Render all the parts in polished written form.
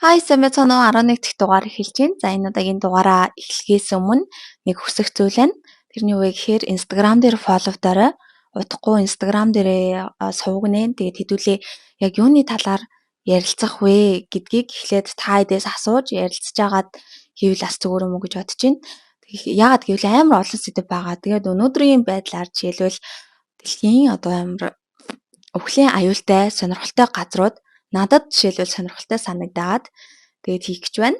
Hi сайн байцгаана уу? 11 дахь дугаар эхэлж байна. За энэ удаагийн дугаараа эхлэхээс өмнө нэг хүсэх зүйл байна. Тэр нь юу вэ гэхээр Instagram дээр фолловдорой. Удахгүй Instagram дээрээ суугнэ. Тэгээд хэдүүлээ яг юуны талаар ярилцах вэ гэдгийг эхлээд та хэдээс асууж ярилцж агаад хийвэл бас зүгээр юм уу гэж бодож байна. Яагаад гэвэл амар олон сэдв байгаа. Тэгээд өнөөдрийн байдлаар жишээлбэл дэлхийн одоо амар өвхлийн аюултай сонирхолтой газрууд надад жишээлбэл сонирхолтой санагдаад тэгээд хийх гэж байна.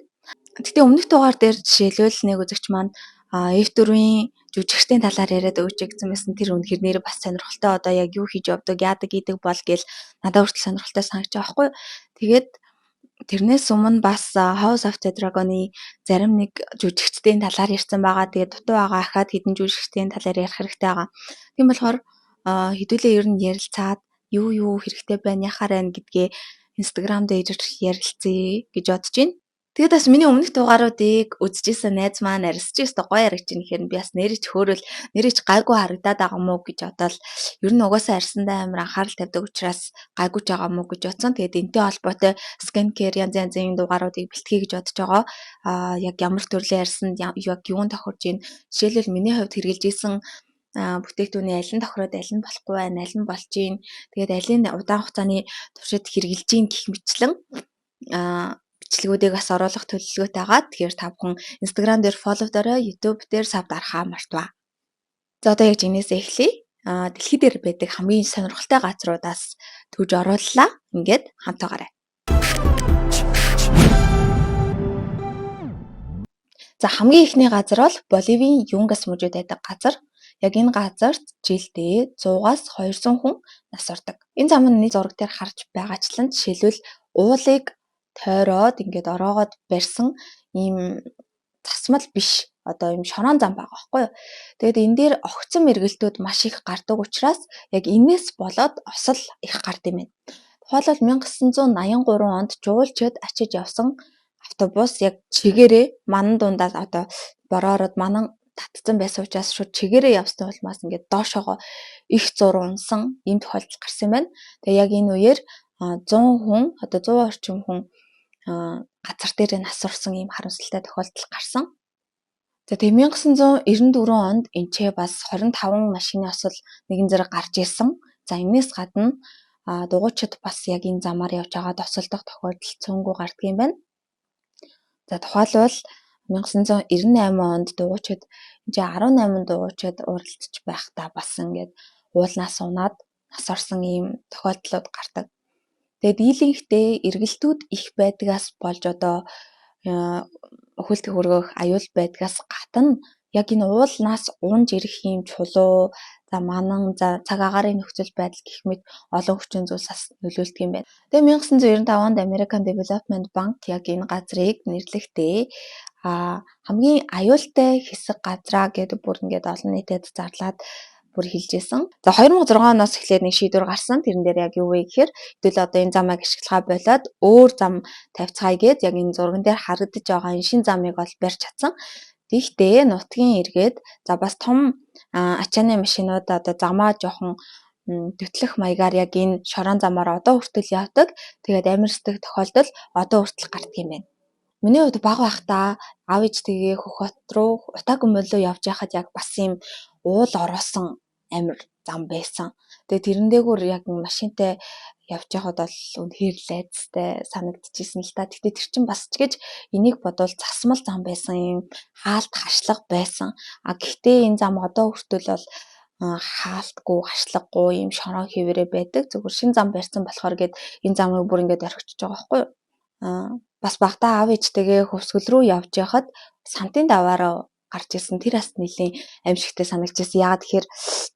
Гэтэ өмнөх дугаар дээр жишээлбэл нэг үзэгч маань F4-ийн жүжигчдийн талаар яриад өгч гэсэн байсан. Тэр үнэхээр нэр бас сонирхолтой. Одоо яг юу хийж явдаг, яадаг гэдэг бол гэл надад хүртэл сонирхолтой санагч байгаа байхгүй. Тэгээд тэрнээс өмнө бас House of the Dragon-ы зарим нэг жүжигчдийн талаар ярьсан байгаа. Тэгээд дутуу байгаа ахаад хэдэн жүжигчдийн талаар ярих хэрэгтэй байгаа. Тийм болохоор хэдүүлээ ер нь ярилцаад юу хэрэгтэй байна, яхаар байна гэдгээ Instagram дээр ярилцъя гэж бодож байна. Тэгээд бас миний өмнөх дугааруудыг үзчихсэн найз маань арьсч өстө гоё харагч юм гэхээр би бас нэрэж хөөрөл нэрэж гайгүй харагдаад байгаа мó гэж бодоод ер нь угаасаа арьсандаа амар анхаарал тавьдаг учраас гайгүй ч байгаа мó гэж бодсон. Тэгээд энэтэй холбоотой skin care янз янзын дугааруудыг бэлтгэе гэж бодож байгаа. Яг ямар төрлийн арьсанд яг юунд тохирж ийн жишээлбэл миний хувьд хэрэгжилж исэн бүтээгдэхүүний аль нь тохироод аль нь болохгүй байна, аль нь болж ийн. Тэгээд алийн удаан хугацааны туршид хэрэгжилж ийн гэх мэтчлэн бичлэгүүдийг бас оруулах төлөвлөгөөтэй байгаа. Тэгэхээр та бүхэн Instagram дээр фолловдорой, YouTube дээр сав дарахаа мартваа. За одоо яг жинээсээ эхлэе. Дэлхий дээр байдаг хамгийн сонирхолтой газруудаас түүж орууллаа. Ингээд хамтаагаарай. За хамгийн ихний газар бол Боливийн Юнгас мужид байдаг газар. Яг энэ газарт жилдээ 100-аас 200 хүн нас ордог. Энэ замны зураг дээр харж байгаачлан жишээлбэл уулыг тойроод ингээд ороогоод барьсан ийм засмал биш одоо ийм шорон зам байгаа байхгүй юу. Тэгээд энэ дээр огцон мэргэлтүүд маш их гардаг учраас яг энэс болоод осол их гардаг юм байна. Тухайлбал 1983 онд жуулчид ачиж явсан автобус яг чигээрээ манан дундаас одоо бороороод манан татцсан байсан учраас шууд чигээрээ явсны улмаас ингээд доошоогоо их зур унсан ийм тохиолдол гарсан юм байна. Тэгээ яг энэ үеэр 100 хүн одоо 100 орчим хүн газар дээр нас орсон ийм харамсалтай тохиолдол гарсан. За тэгээ 1994 онд энэчээ бас 25 машины осол нэгэн зэрэг гарч ирсэн. За энэс гадна дугуйчид бас яг энэ замаар явж байгаад осолдох тохиолдол цөөнгүй гардаг юм байна. За тухайлбал 1998 онд дугуйчид энэ 18 дугуйчид уралдаж байхдаа бас ингээд уулнаас унаад нас орсон ийм тохиолдлууд гардаг. Тэгээд дийлэнхтэй эргэлтүүд их байдгаас болж одоо өхөлт хөргөх аюул байдгаас гадна яг энэ уулнаас унж ирэх ийм чулуу за манан за цаг агаарын нөхцөл байдал гэх мэт олон хүчин зүйлсээс нөлөөлдөг юм байна. Тэгээ 1995 онд American Development Bank яг энэ газрыг нэрлэхдээ хамгийн аюултай хэсэг газраа гэдэг бүр ингээд олон нийтэд зарлаад бүр хэлжсэн. За 2006 оноос эхлээд нэг шийдвэр гарсан. Тэрэн дээр яг юу вэ гэхээр хэдүүл одоо энэ замыг ашиглахаа болоод өөр зам тавьцгаая гэж яг энэ зурган дээр харагдаж байгаа энэ шин замыг бол барьж чадсан. Тэгтээ нутгийн эргээд за бас том ачааны машинууд одоо замаа жоохон төтлөх маягаар яг энэ шорон замаар одоо хүртэл явдаг. Тэгээд амирсдаг тохиолдол одоо хүртэл гардаг юм байна. Миний хувьд баг байхдаа аав ээжтэйгээ Хөхөт руу Утаагүй морь руу явж байхад яг бас юм уул ороосон амир зам байсан. Тэгээд тэрэн дээгүүр яг машинтай явж байхад бол үнэхээр лайцтай санагдчихсэн л та. Тэгтээ тэр чинь бас ч гэж энийг бодвол засмал зам байсан юм хаалт хашлага байсан. Гэхдээ энэ зам одоо хүртэл бол хаалтгүй, хашлаггүй юм шорон хэвээрээ байдаг. Зөвхөн шин зам барьсан болохоор гээд энэ замыг бүр ингээд орхичихж байгаа байхгүй юу? Бас багтаа аав ээжтэйгээ хөвсгөл рүү явж байхад сантын даваараа гарч ирсэн. Тэр бас нэлийн аимшигтай санагдчихсан. Яагаад тэгэхээр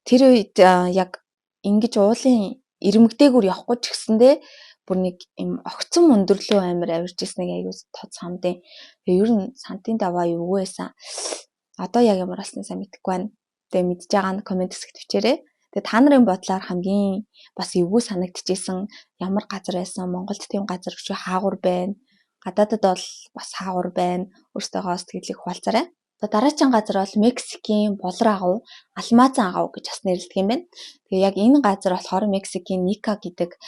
тэр үед яг ингэж уулын ирмэгдээгүүр явахгүй ч гэсэндээ бүр нэг юм огцон өндөрлөө амир авирж ирсэн нэг аюул тод самдын. Тэгээ ер нь сантын даваа юу байсан. Одоо яг ямар болсон сайн мэдэхгүй байна. Тэгээ мэдж байгаа нь комент хэсэгт бичээрэй. Тэгээ та нарын бодлоор хамгийн бас эвгүй санагдчихсэн ямар газар байсан? Монголд тийм газар биш хаагур байна. Гадаадад бол бас хаагур байна. Өөртөөгөө сэтгэлийг хуваалцаарай. Дараагийн газар бол Мексикийн болор агав, алмазан агав гэж бас нэрлэдэг юм байна. Тэгээ яг энэ газар болохоор Мексикийн Ника гэдэг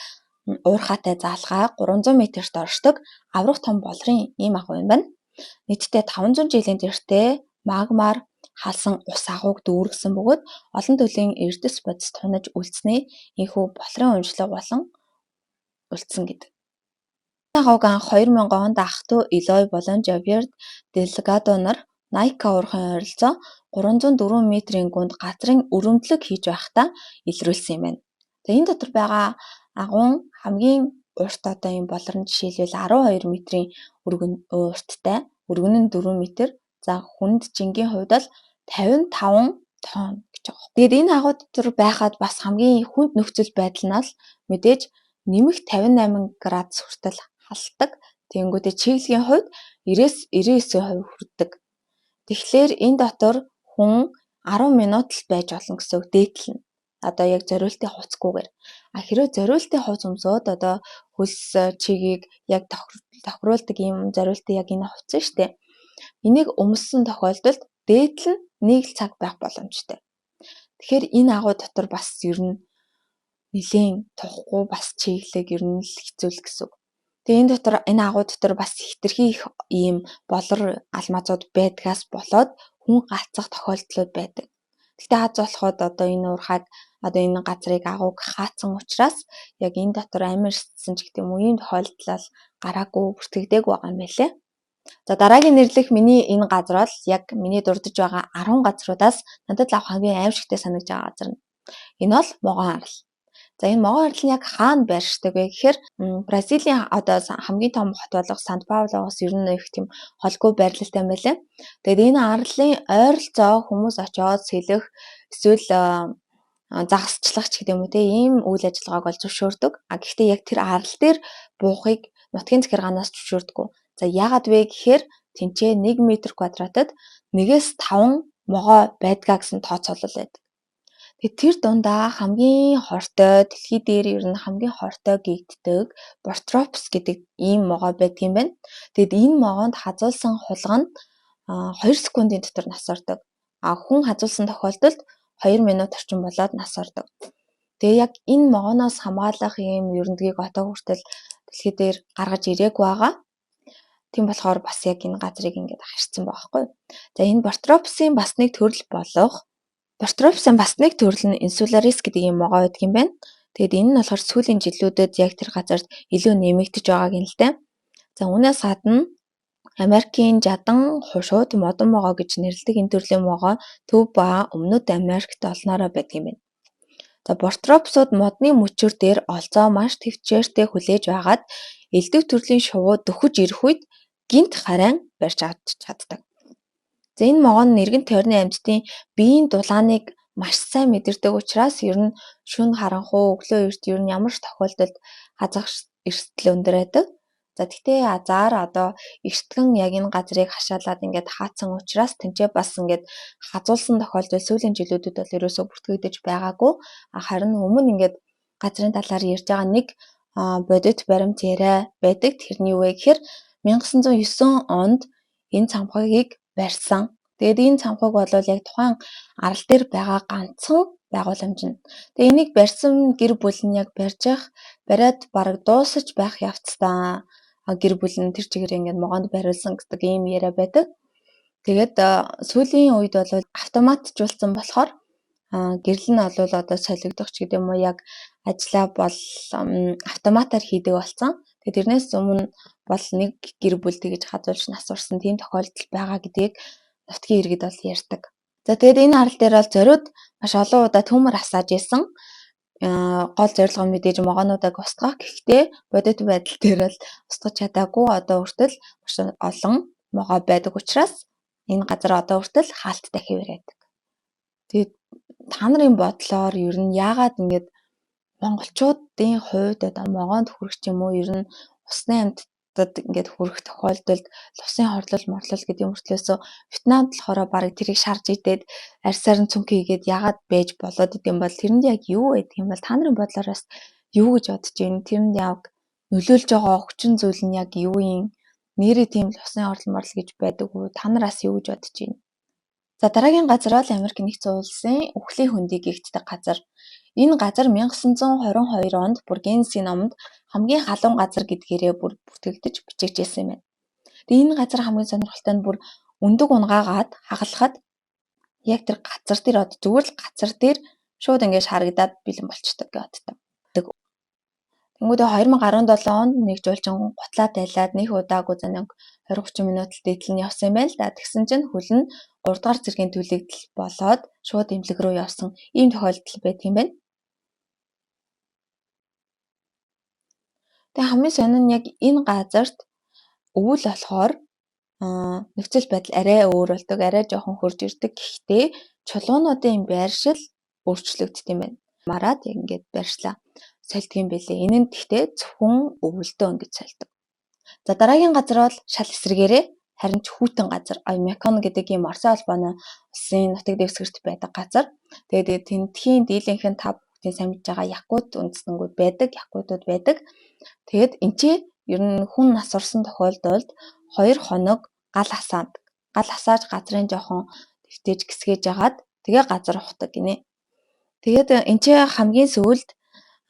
уурхаатай заалгаа 300 м-т оршдог аврах том болрын ийм агуу юм байна. Нийтдээ 500 жилийн тэртээ магмаар халсан ус агууг дүүргэсэн бөгөөд олон төрлийн эрдэс бодис тунаж үлдснээ энэхүү болрын уламжлал болон үлдсэн гэдэг. Агууг анх 2000 онд ах トゥ Элой болон Жавьер Делгадо нар Найка уурхайн ойролцоо 304 м-ийн гүнд газрын өрөмдлөг хийж байхдаа илрүүлсэн юм байна. За энэ дотор байгаа агуун хамгийн урт одоо юм болрон жишээлбэл 12 м-ийн урттай, өргөн нь 4 м. За хүнд жингийн хувьд бол 55 тонн гэж байгаа. Тэгээд энэ агуу дотор байхад бас хамгийн хүнд нөхцөл байдал нь бол мэдээж нэмэх 58 градус хүртэл халддаг. Тэгэнгүүтээ чиглэлийн хувьд 90-99% хүрдэг. Тэгэхээр энэ дотор хүн 10 минут л байж болно гэсэн үг дээдлэн. Одоо яг зориултын хувцгүйгээр. Хэрвээ зориултын хувц өмсөөд одоо хөлс чигийг яг тохируулдаг юм зориултын яг энэ хувцсан шүү дээ. Энийг өмссөн тохиолдолд дээдлэн 1 цаг байх боломжтой. Тэгэхээр энэ агуу дотор бас ер нь нэлийн тухгүй бас чиглэг ер нь л хэцүү гэсэн үг. Тэгээ энэ дотор энэ агуу дотор бас хитрхи их ийм болор алмазууд байдгаас болоод хүн гацах тохиолдлууд байдаг. Гэхдээ аз болоход одоо энэ уурхайг одоо энэ газрыг агууг хаацсан учраас яг энэ дотор амир сэтсэн ч гэдэг юм уу ийм тохиолдол гараагүй бүртгэдэг байгаа юм байлээ. За дараагийн нэрлэх миний энэ газар бол яг миний дурдж байгаа 10 газруудаас надад л хамгийн аимшигтай санагдж байгаа газар нь. Энэ бол могон арал. За энэ могон арал нь яг хаана байршдаг вэ гэхээр Бразилийн одоо хамгийн том хот болох Сант Паулоос ер нь их тийм холгүй байрлалтай юм байлаа. Тэгээд энэ арлын ойролцоо хүмүүс очиод сэлэх эсвэл загасчлах ч гэдэг юм уу те ийм үйл ажиллагааг бол зөвшөөрдөг. Гэхдээ яг тэр арал дээр буухыг нутгийн захиргаанаас зөвшөөрдөггүй. За яагаад вэ гэхээр тэнцээ 1 м²-д 1-5 могой байдгаа гэсэн тооцоолол байдаг. Тэгээд тэр дундаа хамгийн хортой дэлхий дээр ер нь хамгийн хортой гэгддэг Бортропс гэдэг ийм могой байдаг юм байна. Тэгэд энэ могоонд хазуулсан хулгай нь 2 секундын дотор нас ордог. Хүн хазуулсан тохиолдолд 2 минут орчим болоод нас ордог. Тэгээ яг энэ могооноос хамгаалах ийм ерөндөгийг одоо хүртэл дэлхий дээр гаргаж ирээгүй байгаа. Тийм болохоор бас яг энэ газрыг ингээд харьцсан байгаа байхгүй. За энэ Бортропсын бас нэг төрөл болох Бортропсын бас нэг төрөл нь Insularis гэдэг ийм могой байдаг юм байна. Тэгэд энэ нь болохоор сүүлийн жилүүдэд яг тэр газарт илүү нэмэгдэж байгааг юм л дээ. За үүнээс гадна Америкийн жадан хушууд модон могой гэж нэрлэдэг энэ төрлийн могой Төв ба Өмнөд Америкт олноороо байдаг юм байна. За Бортропсууд модны мөчөр дээр олзоо маш төвчээртэй хүлээж байгаад элдв төрлийн шувуу дөхөж ирэх үед гинт харайн барьж чаддаг. За энэ могой нь нэргэн тойрны амьтдын биеийн дулааныг маш сайн мэдэрдэг учраас ер нь шөнө харанхуй өглөө эрт ер нь ямар ч тохиолдолд хазах эрсдэл өндөр байдаг. За тэгтээ азар одоо эртгэн яг энэ газрыг хашаалаад ингээд хаацсан учраас тэнцээ бас ингээд хазуулсан тохиолдол сүүлийн жилүүдэд бол ерөөсөө бүртгэгдэж байгаагүй. Харин өмнө ингээд газрын талаар ярьж байгаа нэг бодит баримт яриа байдаг. Тэрний юу вэ гэхээр 1909 онд энэ цамхагийг барьсан. Тэгээд энэ цамхаг бол яг тухайн арал дээр байгаа ганцхан байгууламж нь. Тэгээд энийг барьсан гэр бүл нь яг бариад бараг дуусаж байх явцдаа гэр бүл нь тэр чигээр ингээд могоонд бариулсан гэдэг ийм яриа байдаг. Тэгээд сүүлийн үед бол автоматжуулсан болохоор гэрэл нь бол одоо солигдох ч гэдэг юм уу яг ажиллаа бол автоматар хийдэг болсон. Тэгээд тэрнээс өмнө бол нэг гэр бүл тэгж хазуулж нас урсан тийм тохиолдол байгаа гэдгийг нутгийн иргэд бол ярьдаг. За тэгээд энэ арал дээр бол зориуд маш олон удаа төмөр асааж исэн. Гол зорилго нь мэдээж могоонуудыг устгах. Гэхдээ бодит байдал дээр бол устгах чадаагүй. Одоо хүртэл маш олон могой байдаг учраас энэ газар одоо хүртэл хаалттай хэвээр байдаг. Тэгээд та нарын бодлоор ер нь яагаад ингэж монголчуудын хувьд одоо могоонд хүрэх юм уу ер нь усны амьтдад ингээд хүрэх тохиолдолд усын хорлол морлол гэдэг мөртлөөсөө Вьетнамд болохоор барыг тэрийг шарж идээд арьсаар нь цүнх хийгээд яагаад байж болоод идэм бол тэрэнд яг юу байдаг юм бол та нарын бодлоор бас юу гэж бодож байна? Тэрэнд яг нөлөөлж байгаа хүчин зүйл нь яг юу юм? Нэрээ тийм л усын хорлол морлол гэж байдаг уу? Та нараас юу гэж бодож байна? За дараагийн газар бол Америк нэгдсэн улсын үхлийн хөндий гэгддэг газар. Энэ газар 1922 онд Бургенсийн номонд хамгийн халуун газар гэдгээрээ бүр бүртгэгдэж бичигдсэн юм байна. Тэгээ энэ газар хамгийн сонирхолтой нь бүр өндөг унгаагаад хагалахад яг тэр газар дээр зүгээр л газар дээр шууд ингэж харагдаад бэлэн болчтой гэдэг. Тэнгүүдээ 2017 онд нэг жуулчин гутлаа тайлаад нэг удаагүй занаг 20-30 минут л дээдл нь явсан юм байна л да. Тэгсэн чинь хөл нь 3 дугаар зэргийн төлөгдөл болоод шууд эмнэлэг рүү явсан ийм тохиолдол байт юм байна. Тэгээ хамгийн сонир нь яг энэ газарт өвөл болохоор нөхцөл байдал арай өөр болдог, арай жоохон хурж ирдэг. Гэхдээ чулуунуудын байршил өөрчлөгддөг юм байна. Мараад яг ингээд байршлаа сольдог юм бэлээ. Энэ нь гэхдээ зөвхөн өвөлдөө ингэж сольдог. За дараагийн газар бол шал эсрэгээрээ харин ч хүйтэн газар Меконг гэдэг ийм Орсын холбооны улсын нутаг дэвсгэрт байдаг газар. Тэгээд тентхийн дийлэнх нь та бүхэн сайн мэдж байгаа якут үндэстнүүд байдаг, якутууд байдаг. Тэгээд энэчээ ер нь хүн нас орсон тохиолдолд 2 хоног гал хасааж газрын жоохон дэвтэж гисгэж агаад тэгээ газар ухдаг гинэ. Тэгээд энэчээ хамгийн сүүлд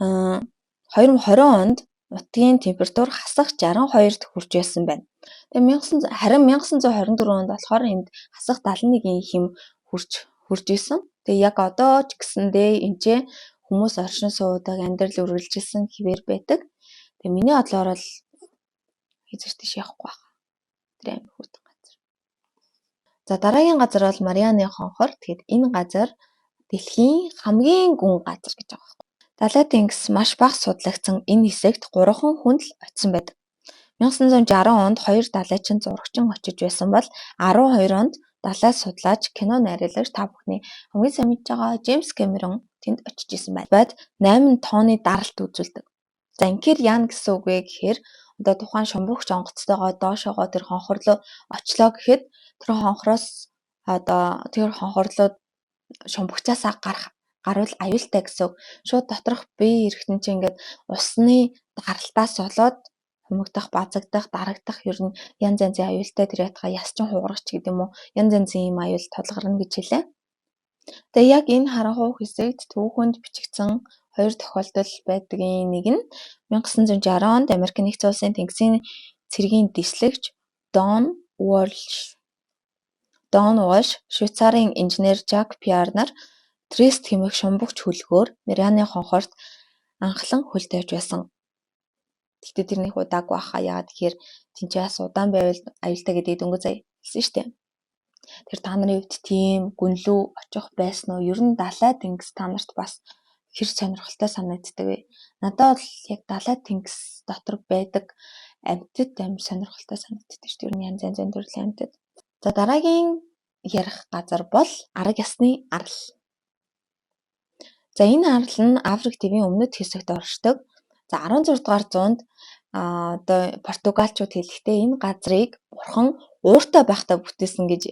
2020 онд нутгийн температур хасах 62-д хүрч байсан байна. Тэгээ харин 1924 онд болохоор энд хасах 71-ийн хэм хүрч исэн. Тэгээ яг одоо ч гэсэндээ энэчээ хүмүүс оршин суудаг, амьдрал үргэлжилсэн хэвээр байдаг. Тэгээ миний бодлоор бол хизээш тийш явахгүй байна. Тэр амир хүйтэн газар. За дараагийн газар бол Марианы хонхор. Тэгээд энэ газар дэлхийн хамгийн гүн газар гэж байгаа юм. Далай тэнгис маш бага судлагдсан энэ хэсэгт 3 хүн л очисон байдаг. 1960 онд 2 далайчин зурагчин очиж байсан бол 12 онд далай судлаач кино найруулагч та бүхний хамгийн сайн мэдж байгаа Джеймс Кэмерон тэнд очиж исэн байна. Бод 8 тонны даралт үзүүлдэг. За инхээр яана гэсэн үг вэ гэхээр одоо тухайн шумбагч онгоцтойгоо доошоогоо тэр хонхор руу очлоо гэхэд тэр хонхорлууд шумбагчаасаа гарвал аюултай гэсэн. Шууд доторх бие эрэхтэн чинь ингээд усны гаралтаас болоод хумигдах, базагдах, дарагдах ер нь янз янзын аюултай тэр ятгаа ясчин хугаргач гэдэг юм уу? Янз янзын юм аюул тулгарна гэж хэлээ. Тэгээ яг энэ харанхуй хэсэгт түүхэнд бичигдсэн 2 тохиолдол байдгийн нэг нь 1960 онд Америк нэгдсэн улсын тэнгисийн цэргийн дислэгч Дон Уолш, Швейцарын инженер Жак Пьер нар Трест хэмээх шумбагч хөлгөөр Марианы хонхорт анхлан хөл тавьж байсан. Гэхдээ тэр нэг удаагүй баха. Яагаад тэгэхээр тэнцээс удаан байвал аюултай гэдэг дөнгөж сая хэлсэн шүү дээ. Тэр та нарын хувьд тийм гүнлүү очих байсан уу? Ер нь далай тэнгис та нарт бас хэр сонирхолтой санагддаг вэ? Надад бол яг далай тэнгис дотор байдаг амьтад амар сонирхолтой санагддаг шүү дээ. Ер нь янз янзын төрлийн амьтад. За дараагийн ярих газар бол арга ясны арал. За энэ арал нь Африк тивийн өмнөд хэсэгт оршдог. За 16 дугаар зуунд одоо португалчууд хэлэхдээ энэ газрыг бурхан ууртай байхдаа бүтээсэн гэж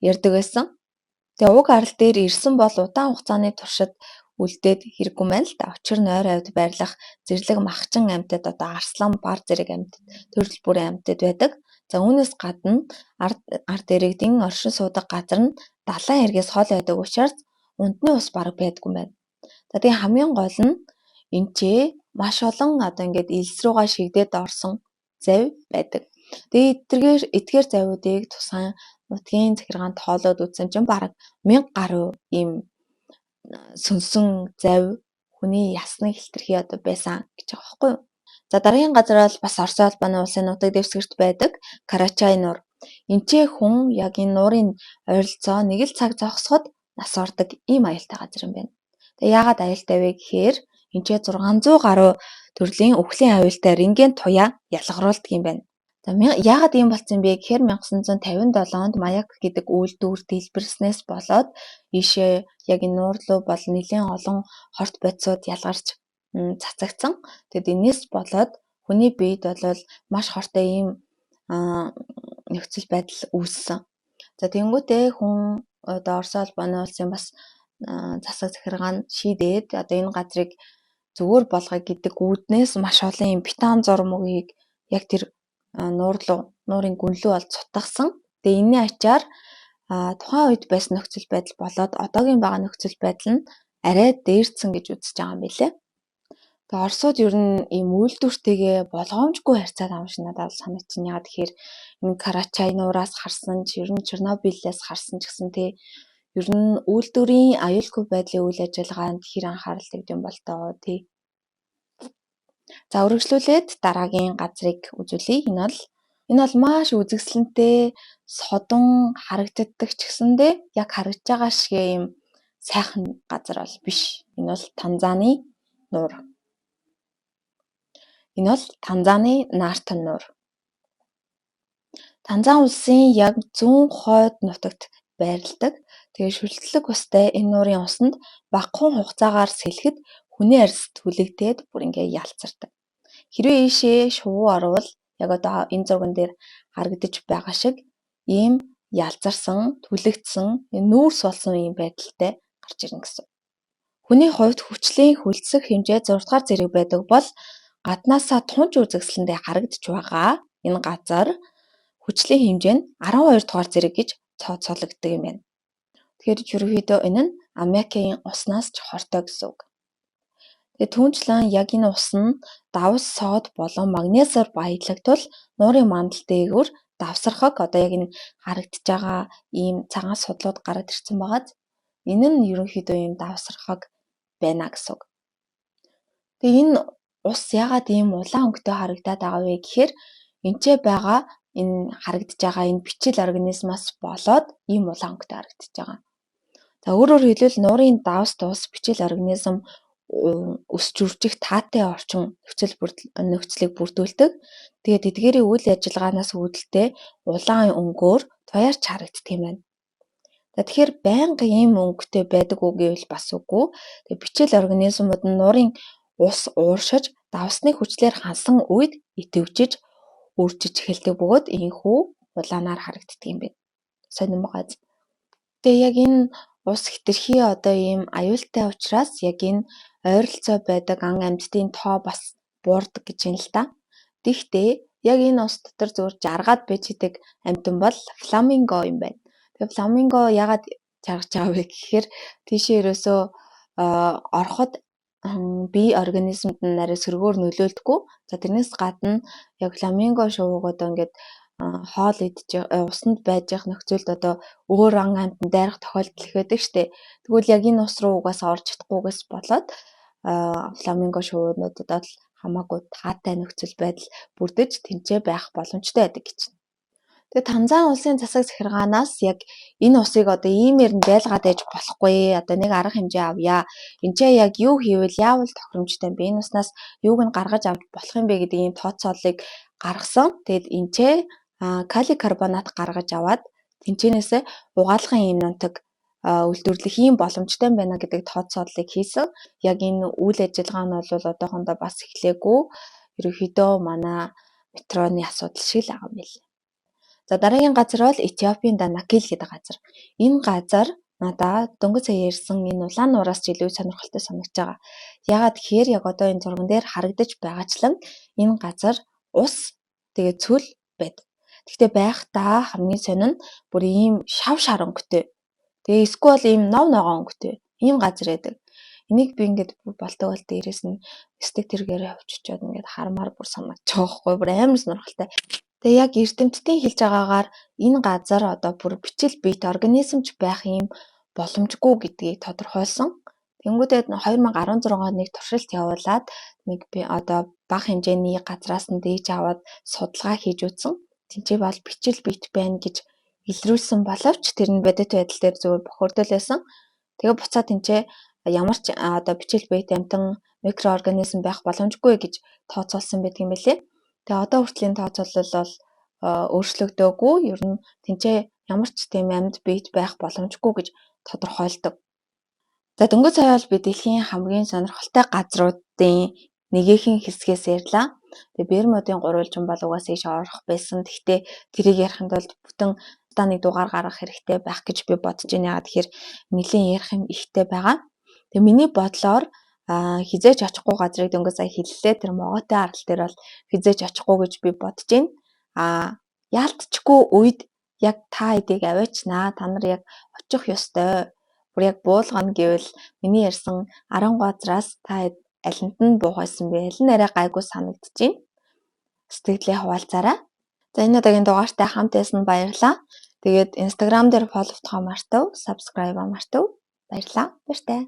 ярьдаг байсан. Тэгээ уг арал дээр ирсэн бол удаан хугацааны туршид үлдээд хэрэггүй мэн л да. Учир нь ойр хавьд байрлах зэрлэг махчин амьтад одоо арслан, бар зэрэг амьтад, төрөл бүрийн амьтад байдаг. За үүнээс гадна ард иргэдийн оршин суудаг газар нь далайн эргээс хол байдаг учраас унтны ус бараг байдгүй юм байна. За тэгээ хамгийн гол нь энэчээ маш олон одоо ингээд илс руугаа шигдээд орсон завь байдаг. Тэгээ эдгээр завьуудыг тусгай нутгийн захиргаанд тоолоод үзсэн чинь бараг 1000 гаруй ийм сүнсэн завь хүний ясны хилтерхий одоо байсан гэж байгаа байхгүй юу? За дараагийн газар бол бас Орсын холбооны улсын нутаг дэвсгэрт байдаг Карачай нуур. Энэчээ хүн яг энэ нуурын ойролцоо нэг л цаг зогсоход нас ордог ийм аюултай газар юм байна. Тэгээ яагаад аюултай вэ гэхээр энэчээ 600 гаруй төрлийн өвхлийн аюултай рентген туяа ялгаруулдаг юм байна. За яагаад ийм болсон бэ гэхээр 1957 онд маяк гэдэг үйлдвэр дэлбэрснээс болоод ийшээ яг энэ нуур руу бол нэлийн олон хорт бодисууд ялгарч цацагдсан. Тэгэд энэс болоод хүний биед бол маш хортой ийм нөхцөл байдал үүссэн. За тэнгуүтээ хүн одоо Орсын холбооны улсын бас засаг захиргаа нь шийдээд одоо энэ газрыг зөвөр болгоё гэдэг үүднээс маш олон юм бетон зурмыг яг тэр нуурын гүнлүү бол цутгасан. Тэгээ энэний ачаар тухайн үед байсан нөхцөл байдал болоод одоогийн байгаа нөхцөл байдал нь арай дээрцэн гэж үзэж байгаа юм билэ. Тэгээ Оросууд ер нь ийм үйлдвэртэйгээ болгоомжгүй харьцаад байгаа юм шиг надад санагдчихна. Яагаад тэгэхээр энэ Карачаянуураас харсан ч ер нь Чернобылээс харсан ч гэсэн тий ер нь үйлдвэрийн аюулгүй байдлын үйл ажиллагаанд хэр анхаарал тавьд юм бол тоо тий. За үргэлжлүүлээд дараагийн газрыг үзүүлье. Энэ бол маш үзэсгэлэнтэй содон харагддаг ч гэсэндээ яг харагдж байгаа шиг ийм сайхан газар бол биш. Энэ бол Танзаны нуур. Энэ бол Танзаны наартан нуур. Танзан улсын яг зүүн хойд нутагт байрладаг. Тэгээ шүлтлэг устай энэ нуурын усанд багахан хугацаагаар сэлэхэд хүний арьс түлэгдээд бүр ингээ ялцардаг. Хэрвээ ийшээ шувуу орвол яг одоо энэ зурган дээр харагдаж байгаа шиг ийм ялзарсан, түлэгдсэн, нүүрс болсон ийм байдалтай гарч ирнэ гэсэн. Хүний хувьд хүчлийн хөлдсөх хэмжээ 6 дугаар зэрэг байдаг бол гаднаасаа тунж үзэсгэлэнтэй харагдаж байгаа энэ газар хүчлийн хэмжээ нь 12 дугаар зэрэг гэж тооцоологддог юм байна. Тэгэхээр ерөнхийдөө энэ нь аммиакийн уснаас ч хортой гэсэн үг. Тэгээ түүнчлэн яг энэ ус нь давс, сод болон магнезиар баялагдвал нуурын мандал дээгүүр давсархаг одоо яг энэ харагдаж байгаа ийм цагаан судлууд гараад ирсэн байгааз энэ нь ерөнхийдөө ийм давсархаг байна гэсэн үг. Тэгээ энэ ус яагаад ийм улаан өнгөтэй харагдаад байгаа вэ гэхээр энэчээ байгаа энэ харагдаж байгаа энэ бичил организмаас болоод ийм улаан өнгөтэй харагдаж байгаа. За өөрөөр хэлбэл нуурын давс тус бичил организм өсч үржих таатай орчин нөхцөлийг бүрдүүлдэг. Тэгээд эдгээрийн үйл ажиллагаанаас үүдэлтэй улаан өнгөөр туяарч харагддаг юм байна. За тэгэхээр байнга ийм өнгөтэй байдаг уу гэвэл бас үгүй. Тэгээд бичил организмууд нь нуурын ус ууршиж давсны хүчлээр хансан үед идэвчиж үржиж эхэлдэг бөгөөд ийхүү улаанаар харагддаг юм байна. Сонирн байгааз. Тэгээ яг энэ ус хэтэрхий одоо ийм аюултай учраас яг энэ ойролцоо байдаг ан амьтдын тоо бас буурдаг гэж юм л та. Гэхдээ яг энэ ус дотор зөвхөн жаргаад байж идэг амьтан бол фламинго юм байна. Тэгээ фламинго ягаад жаргаж байгаа вэ гэхээр тийшээ ерөөсөө ороход бие организмд нь нарийн сөргөөр нөлөөлдөггүй. За тэрнээс гадна яг фламинго шувууг одоо ингээд хоол идэж усанд байж явах нөхцөлд одоо өөр ан амьтан дайрах тохиолдол их байдаг штэ. Тэгвэл яг энэ ус руу угаасаа орж чадахгүйгээс болоод фламинго шувуунуудад л хамаагүй таатай нөхцөл байдал бүрдэж тэнцээ байх боломжтой байдаг гэж. Тэгээ Танзан улсын засаг захиргаанаас яг энэ усыг одоо иймэр нь байлгаад ээж болохгүй. Одоо нэг арга хэмжээ авъя. Энд чинь яг юу хийвэл яавал тохиромжтой бэ? Энэ уснаас юуг нь гаргаж авч болох юм бэ гэдэг ийм тооцооллыг гаргасан. Тэгэд энэ ч калий карбонат гаргаж аваад тэнцэнээсээ угаалгын ийм нутаг үйлдвэрлэх ийм боломжтой байна гэдэг тооцооллыг хийсэн. Яг энэ үйл ажиллагаа нь бол одоохондоо бас эхлээгүй. Ерөнхийдөө манай метроны асуудал шиг л байгаа юм байна. За дараагийн газар бол Этиопийн Данакил гэдэг газар. Энэ газар надад дөнгөж сая ярьсан энэ улаан нуураас ч илүү сонирхолтой санагдаж байгаа. Яагаад гэхээр яг одоо энэ зурган дээр харагдаж байгаачлан энэ газар ус тэгээ цөл байдаг. Гэхдээ байхдаа хамгийн сонин нь бүр ийм шав шар өнгөтэй. Тэгээ эсвэл ийм нов ногоон өнгөтэй. Ийм газар байдаг. Энийг би ингээд болдог бол дээрээс нь стик тэргээр авчичаад ингээд хармаар бүр санагдаж байгаа хгүй бүр амар сонирхолтой. Тэгээ яг эрдэмтдийн хэлж байгаагаар энэ газар одоо бүр бичил биет организмч байх юм боломжгүй гэдгийг тодорхойлсон. Тэнгүүтээ 2016 онд нэг туршилт явуулаад нэг би одоо бага хэмжээний газраас нь дээж аваад судалгаа хийж үзсэн. Тинчээ бол бичил биет байна гэж илрүүлсэн боловч тэр нь бодит байдал дээр зөвхөн бохирдол байсан. Тэгээ буцаад тинчээ ямар ч одоо бичил биет амтан микроорганизм байх боломжгүй гэж тооцоолсон байдаг юм билээ. Тэгээ одоо хүртлийн тооцоолол бол өөрчлөгдөөгүй. Ер нь тэнцээ ямар ч тийм амьд биет байх боломжгүй гэж тодорхойлдог. За дөнгөж сая бол би дэлхийн хамгийн сонирхолтой газруудын нэгэн хэсгээс ярьлаа. Тэгээ Бермудын гурвалжин бол угаасаа ийш орох байсан. Гэхдээ тэрийг ярихын тулд бүтэн нэг дугаар гаргах хэрэгтэй байх гэж би бодож байна. Яагаад тэгэхээр нэлийн ярих юм ихтэй байгаа. Тэгээ миний бодлоор хизээж очихгүй газрыг дөнгөж сая хэллээ. Тэр моготой арал дээр бол хизээж очихгүй гэж би бодож байна. Яалтчгүй үед яг та эдийг аваачнаа. Та нар яг очих ёстой. Бүр яг буулгана гэвэл миний ярьсан 10 газраас та алинд нь буугайсан бэ? Аль нь арай гайгүй санагдаж байна? Сэтгэлээ хуваалцаарай. За энэ удаагийн дугаартай хамт байсан баярлалаа. Тэгээд Instagram дээр фолловдохоо мартав, subscribe мартав. Баярлалаа. Баяртай.